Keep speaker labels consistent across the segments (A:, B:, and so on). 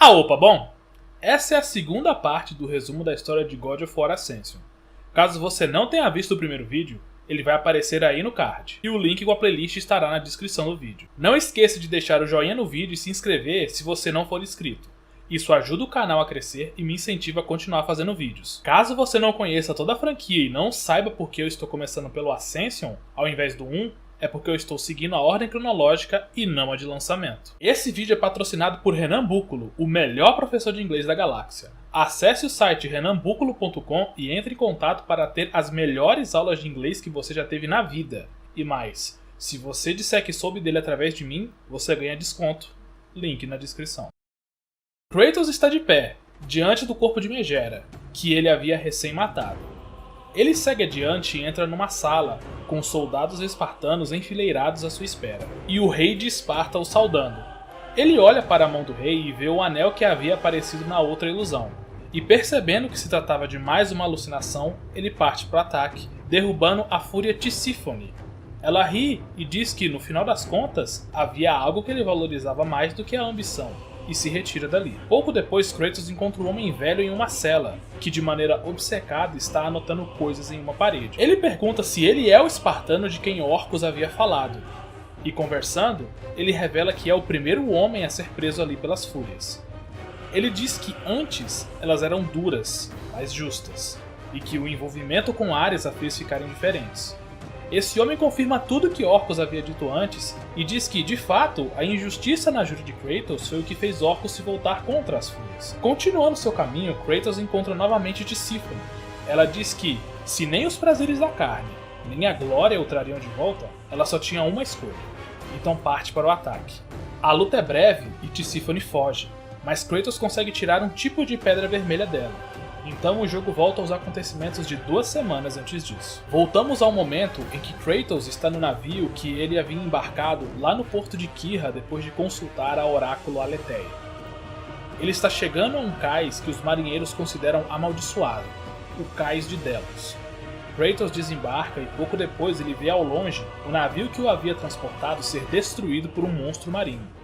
A: Opa, bom! Essa é a segunda parte do resumo da história de God of War Ascension. Caso você não tenha visto o primeiro vídeo, ele vai aparecer aí no card, e o link com a playlist estará na descrição do vídeo. Não esqueça de deixar o joinha no vídeo e se inscrever se você não for inscrito. Isso ajuda o canal a crescer e me incentiva a continuar fazendo vídeos. Caso você não conheça toda a franquia e não saiba por que eu estou começando pelo Ascension, ao invés do 1, é porque eu estou seguindo a ordem cronológica e não a de lançamento. Esse vídeo é patrocinado por Renan Búculo, o melhor professor de inglês da galáxia. Acesse o site renanbuculo.com e entre em contato para ter as melhores aulas de inglês que você já teve na vida. E mais, se você disser que soube dele através de mim, você ganha desconto. Link na descrição. Kratos está de pé, diante do corpo de Megera, que ele havia recém-matado. Ele segue adiante e entra numa sala, com soldados espartanos enfileirados à sua espera, e o rei de Esparta o saudando. Ele olha para a mão do rei e vê o anel que havia aparecido na outra ilusão, e percebendo que se tratava de mais uma alucinação, ele parte para o ataque, derrubando a fúria Tisífone. Ela ri e diz que, no final das contas, havia algo que ele valorizava mais do que a ambição, e se retira dali. Pouco depois, Kratos encontra um homem velho em uma cela, que de maneira obcecada está anotando coisas em uma parede. Ele pergunta se ele é o espartano de quem Orcus havia falado, e conversando, ele revela que é o primeiro homem a ser preso ali pelas fúrias. Ele diz que antes elas eram duras, mas justas, e que o envolvimento com Ares a fez ficarem diferentes. Esse homem confirma tudo que Orcus havia dito antes e diz que, de fato, a injustiça na júri de Kratos foi o que fez Orcus se voltar contra as fúrias. Continuando seu caminho, Kratos encontra novamente Tisífone. Ela diz que, se nem os prazeres da carne, nem a glória o trariam de volta, ela só tinha uma escolha. Então parte para o ataque. A luta é breve e Tisífone foge, mas Kratos consegue tirar um tipo de pedra vermelha dela. Então o jogo volta aos acontecimentos de 2 semanas antes disso. Voltamos ao momento em que Kratos está no navio que ele havia embarcado lá no porto de Quirra depois de consultar a oráculo Aletheia. Ele está chegando a um cais que os marinheiros consideram amaldiçoado, o cais de Delos. Kratos desembarca e pouco depois ele vê ao longe o navio que o havia transportado ser destruído por um monstro marinho.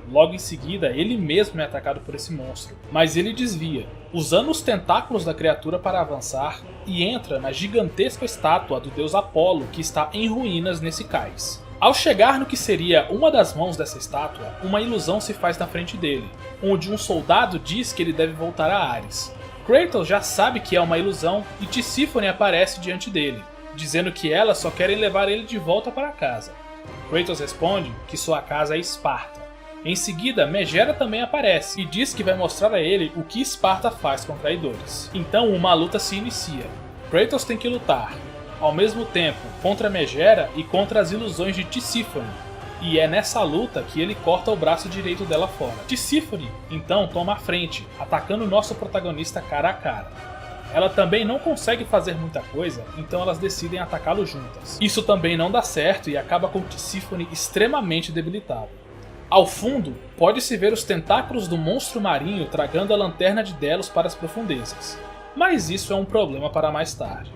A: Logo em seguida, ele mesmo é atacado por esse monstro, mas ele desvia, usando os tentáculos da criatura para avançar, e entra na gigantesca estátua do deus Apolo que está em ruínas nesse cais. Ao chegar no que seria uma das mãos dessa estátua, uma ilusão se faz na frente dele, onde um soldado diz que ele deve voltar a Ares. Kratos já sabe que é uma ilusão e Tisífone aparece diante dele, dizendo que elas só querem levar ele de volta para casa. Kratos responde que sua casa é Esparta. Em seguida, Megera também aparece e diz que vai mostrar a ele o que Esparta faz com traidores. Então uma luta se inicia. Kratos tem que lutar, ao mesmo tempo, contra Megera e contra as ilusões de Tisífone, e é nessa luta que ele corta o braço direito dela fora. Tisífone então toma a frente, atacando nosso protagonista cara a cara. Ela também não consegue fazer muita coisa, então elas decidem atacá-lo juntas. Isso também não dá certo e acaba com Tisífone extremamente debilitado. Ao fundo, pode-se ver os tentáculos do monstro marinho tragando a lanterna de Delos para as profundezas. Mas isso é um problema para mais tarde.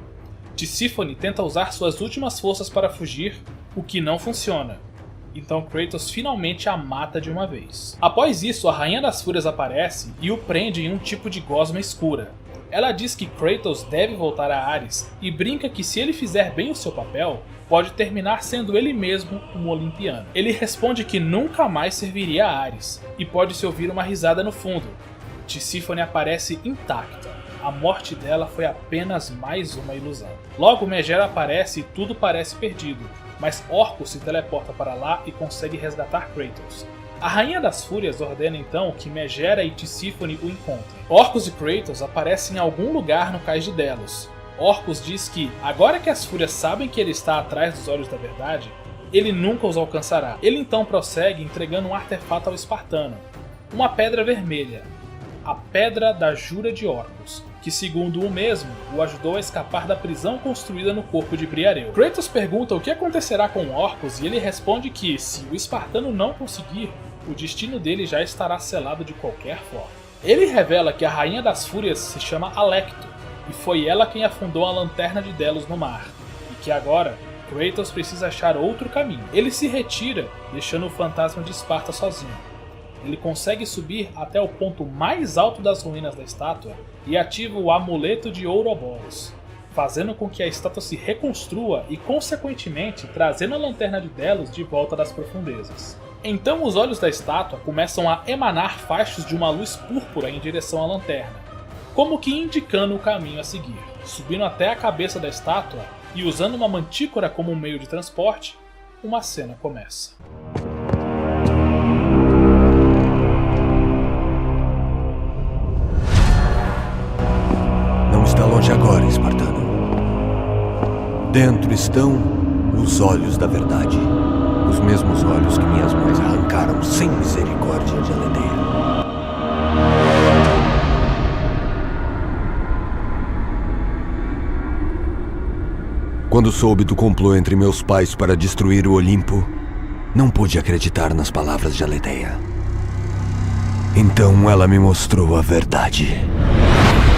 A: Tisífone tenta usar suas últimas forças para fugir, o que não funciona. Então Kratos finalmente a mata de uma vez. Após isso, a Rainha das Fúrias aparece e o prende em um tipo de gosma escura. Ela diz que Kratos deve voltar a Ares e brinca que se ele fizer bem o seu papel, pode terminar sendo ele mesmo um olimpiano. Ele responde que nunca mais serviria a Ares, e pode-se ouvir uma risada no fundo. Tisífone aparece intacta. A morte dela foi apenas mais uma ilusão. Logo Megera aparece e tudo parece perdido, mas Orcus se teleporta para lá e consegue resgatar Kratos. A Rainha das Fúrias ordena então que Megera e Tisífone o encontrem. Orcus e Kratos aparecem em algum lugar no cais de Delos. Orcus diz que, agora que as Fúrias sabem que ele está atrás dos Olhos da Verdade, ele nunca os alcançará. Ele então prossegue entregando um artefato ao espartano, uma pedra vermelha, a Pedra da Jura de Orcus, que segundo o mesmo, o ajudou a escapar da prisão construída no corpo de Briareu. Kratos pergunta o que acontecerá com Orcus e ele responde que, se o espartano não conseguir, o destino dele já estará selado de qualquer forma. Ele revela que a Rainha das Fúrias se chama Alecto, e foi ela quem afundou a lanterna de Delos no mar, e que agora Kratos precisa achar outro caminho. Ele se retira, deixando o fantasma de Esparta sozinho. ele consegue subir até o ponto mais alto das ruínas da estátua e ativa o amuleto de Ouroboros, fazendo com que a estátua se reconstrua e, consequentemente, trazendo a lanterna de Delos de volta das profundezas. Então os olhos da estátua começam a emanar fachos de uma luz púrpura em direção à lanterna, como que indicando o caminho a seguir. Subindo até a cabeça da estátua e usando uma mantícora como um meio de transporte, uma cena começa.
B: Não está longe agora, espartano. Dentro estão os olhos da verdade. Os mesmos olhos que minhas mães arrancaram sem misericórdia de Aletheia. Quando soube do complô entre meus pais para destruir o Olimpo, não pude acreditar nas palavras de Aletheia. Então ela me mostrou a verdade.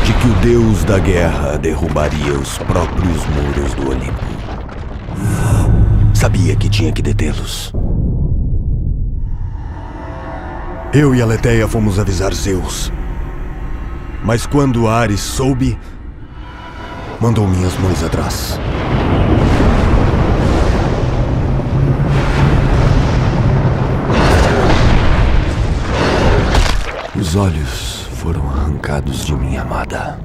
B: De que o deus da guerra derrubaria os próprios muros do Olimpo. Sabia que tinha que detê-los. Eu e Aletheia fomos avisar Zeus. Mas quando Ares soube, mandou minhas mães atrás. Os olhos foram arrancados de minha amada.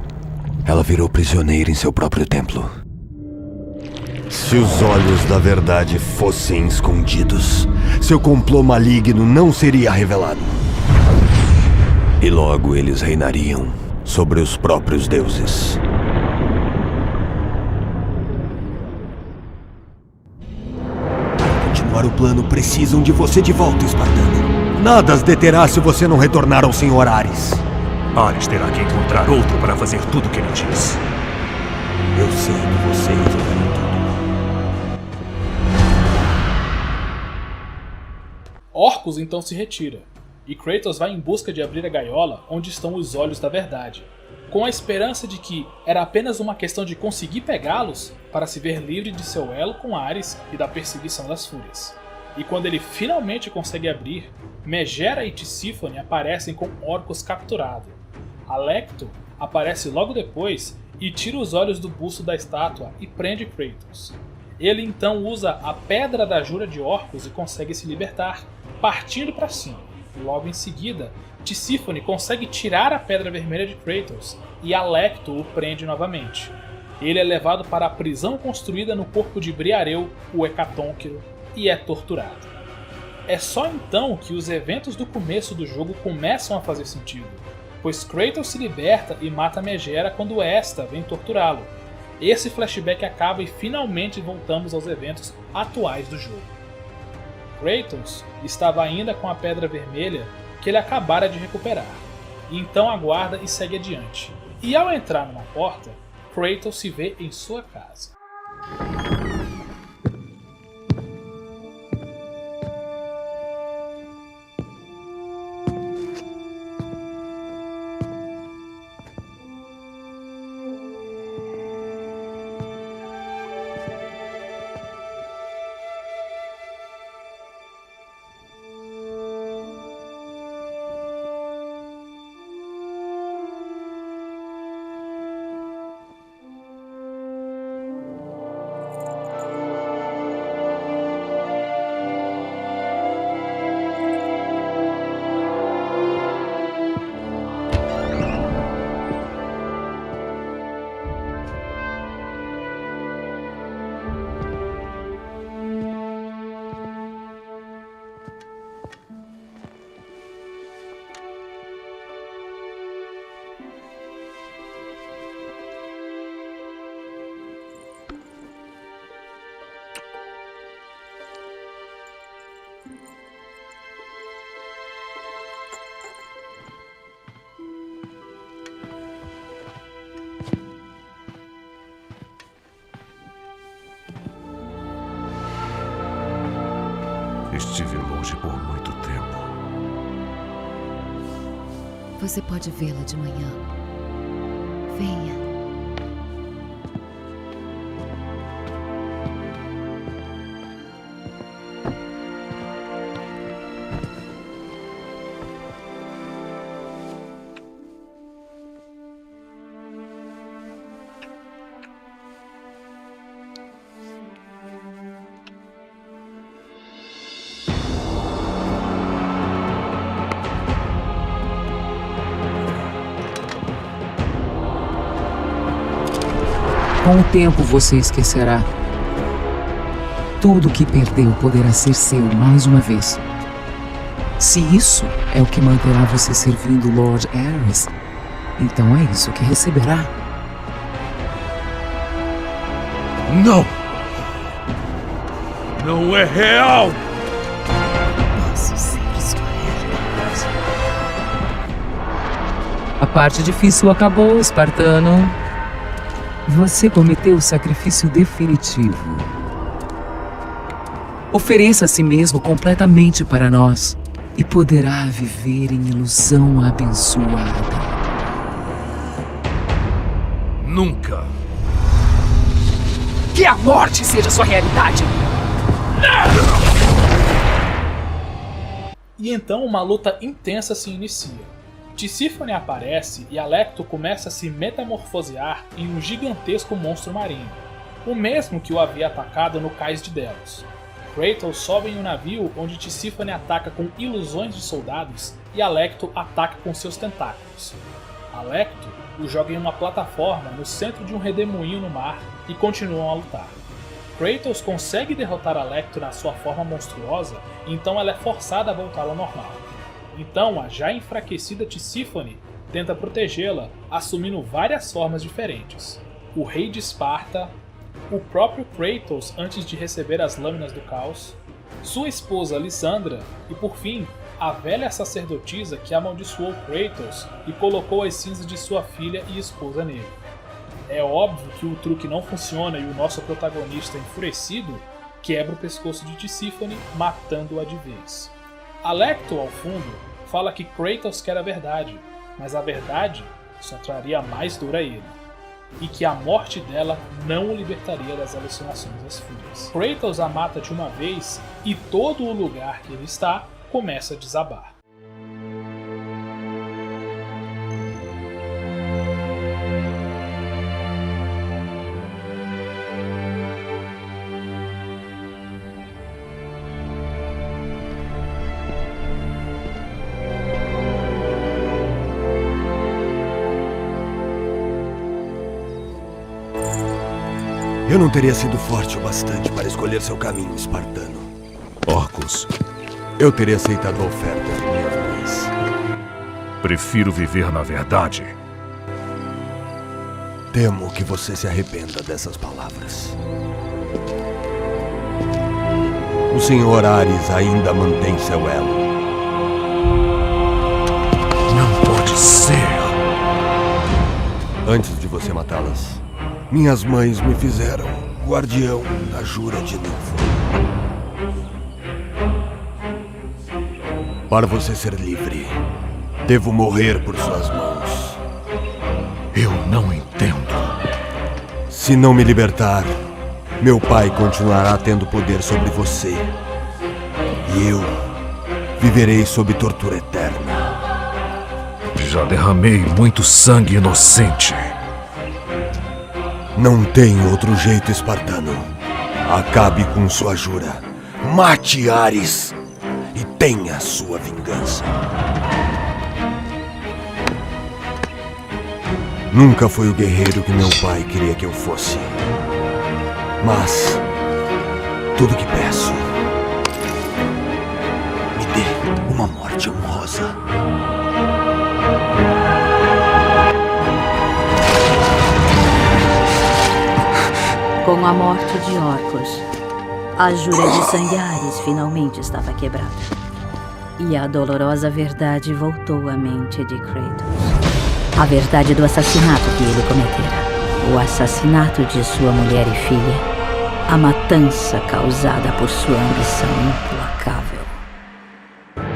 B: Ela virou prisioneira em seu próprio templo. Se os olhos da verdade fossem escondidos, seu complô maligno não seria revelado. E logo eles reinariam sobre os próprios deuses. Para continuar o plano, precisam de você de volta, espartano. Nada as deterá se você não retornar ao Sr. Ares.
C: Ares terá que encontrar outro para fazer tudo o que ele diz.
B: Eu sei que você resolverá tudo.
A: Orcus então se retira, e Kratos vai em busca de abrir a gaiola onde estão os olhos da verdade, com a esperança de que era apenas uma questão de conseguir pegá-los para se ver livre de seu elo com Ares e da perseguição das Fúrias. E quando ele finalmente consegue abrir, Megera e Tisífone aparecem com Orcus capturado. Alecto aparece logo depois e tira os olhos do busto da estátua e prende Kratos. Ele então usa a Pedra da Jura de Orcus e consegue se libertar, partindo para cima. Logo em seguida, Tisífone consegue tirar a Pedra Vermelha de Kratos e Alecto o prende novamente. Ele é levado para a prisão construída no corpo de Briareu, o Hecatônquiro, e é torturado. É só então que os eventos do começo do jogo começam a fazer sentido, pois Kratos se liberta e mata Megera quando esta vem torturá-lo. Esse flashback acaba e finalmente voltamos aos eventos atuais do jogo. Kratos estava ainda com a Pedra Vermelha que ele acabara de recuperar, e então aguarda e segue adiante. E ao entrar numa porta, Kratos se vê em sua casa.
C: Estive longe por muito tempo.
D: Você pode vê-la de manhã. Venha.
E: Com o tempo você esquecerá. Tudo que perdeu poderá ser seu mais uma vez. Se isso é o que manterá você servindo Lord Ares, então é isso que receberá.
C: Não! Não é real!
D: Posso ser sua realidade.
E: A parte difícil acabou, espartano. Você cometeu o sacrifício definitivo. Ofereça a si mesmo completamente para nós e poderá viver em ilusão abençoada.
C: Nunca!
E: Que a morte seja sua realidade!
A: E então uma luta intensa se inicia. Tisífone aparece e Alecto começa a se metamorfosear em um gigantesco monstro marinho, o mesmo que o havia atacado no cais de Delos. Kratos sobe em um navio onde Tisífone ataca com ilusões de soldados e Alecto ataca com seus tentáculos. Alecto o joga em uma plataforma no centro de um redemoinho no mar e continuam a lutar. Kratos consegue derrotar Alecto na sua forma monstruosa, então ela é forçada a voltar ao normal. Então a já enfraquecida Tisífone tenta protegê-la, assumindo várias formas diferentes. O rei de Esparta, o próprio Kratos antes de receber as lâminas do caos, sua esposa Lissandra e, por fim, a velha sacerdotisa que amaldiçoou Kratos e colocou as cinzas de sua filha e esposa nele. É óbvio que o truque não funciona e o nosso protagonista, enfurecido, quebra o pescoço de Tisífone, matando-a de vez. Alecto, ao fundo, fala que Kratos quer a verdade, mas a verdade só traria mais dor a ele, e que a morte dela não o libertaria das alucinações das fúrias. Kratos a mata de uma vez e todo o lugar que ele está começa a desabar.
B: Eu não teria sido forte o bastante para escolher seu caminho, espartano.
C: Orcus,
B: Eu teria aceitado a oferta de minhas mães.
C: prefiro viver na verdade.
B: Temo que você se arrependa dessas palavras. O Sr. Ares ainda mantém seu elo.
C: Não pode ser.
B: Antes de você matá-las, minhas mães me fizeram guardião da Jura de Nilfo. Para você ser livre, devo morrer por suas mãos.
C: Eu não entendo.
B: Se não me libertar, meu pai continuará tendo poder sobre você. E eu viverei sob tortura eterna.
C: Já derramei muito sangue inocente.
B: Não tem outro jeito, espartano. Acabe com sua jura. Mate Ares e tenha sua vingança. Nunca fui o guerreiro que meu pai queria que eu fosse. Mas tudo que peço, me dê uma morte honrosa.
F: Com a morte de Orcus, a jura de sangue Ares finalmente estava quebrada. E a dolorosa verdade voltou à mente de Kratos. A verdade do assassinato que ele cometera. O assassinato de sua mulher e filha. A matança causada por sua ambição implacável.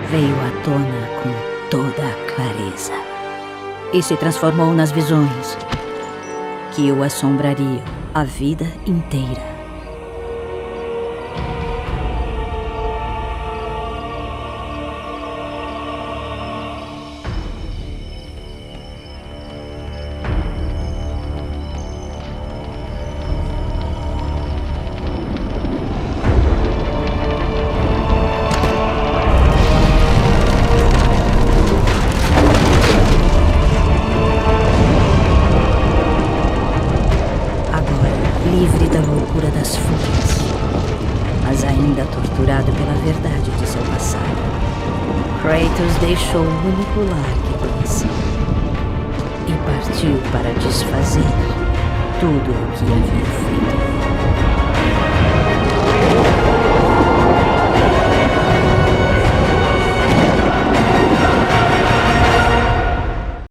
F: Veio à tona com toda a clareza. E se transformou nas visões que o assombrariam a vida inteira. Agora, ainda torturado pela verdade de seu passado, Kratos deixou o único lar que conhecia e partiu para desfazer tudo o que havia feito.